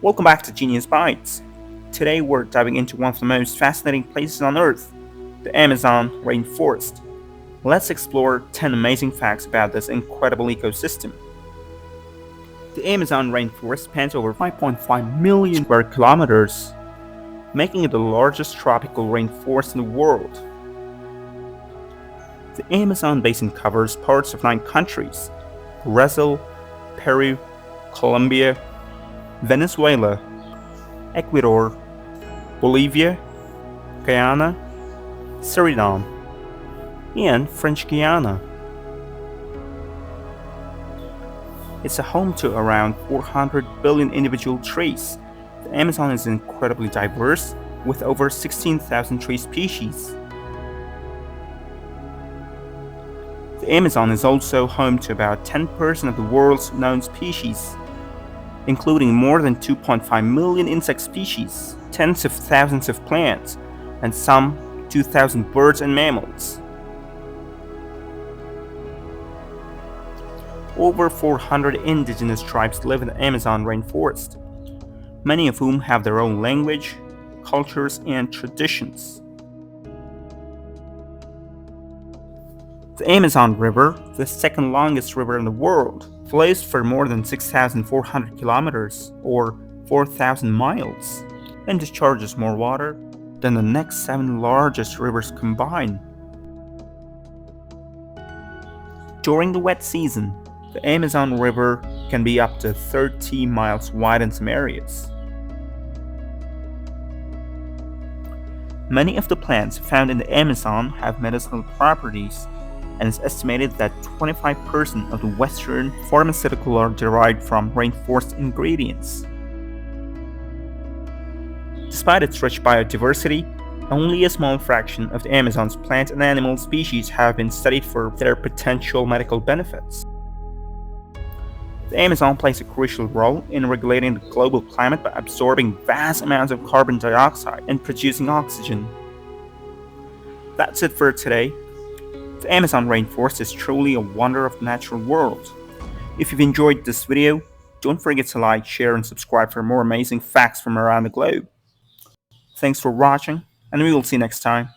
Welcome back to Genius Bytes. Today we're diving into one of the most fascinating places on Earth, the Amazon Rainforest. Let's explore 10 amazing facts about this incredible ecosystem. The Amazon Rainforest spans over 5.5 million square kilometers, making it the largest tropical rainforest in the world. The Amazon basin covers parts of 9 countries: Brazil, Peru, Colombia, Venezuela, Ecuador, Bolivia, Guyana, Suriname, and French Guiana. It's a home to around 400 billion individual trees. The Amazon is incredibly diverse, with over 16,000 tree species. The Amazon is also home to about 10% of the world's known species, including more than 2.5 million insect species, tens of thousands of plants, and some 2,000 birds and mammals. Over 400 indigenous tribes live in the Amazon rainforest, many of whom have their own language, cultures, and traditions. The Amazon River, the second longest river in the world, flows for more than 6,400 kilometers, or 4,000 miles, and discharges more water than the next 7 largest rivers combined. During the wet season, the Amazon River can be up to 30 miles wide in some areas. Many of the plants found in the Amazon have medicinal properties, and it's estimated that 25% of the Western pharmaceutical are derived from rainforest ingredients. Despite its rich biodiversity, only a small fraction of the Amazon's plant and animal species have been studied for their potential medical benefits. The Amazon plays a crucial role in regulating the global climate by absorbing vast amounts of carbon dioxide and producing oxygen. That's it for today. The Amazon rainforest is truly a wonder of the natural world. If you've enjoyed this video, don't forget to like, share, and subscribe for more amazing facts from around the globe. Thanks for watching, and we will see you next time.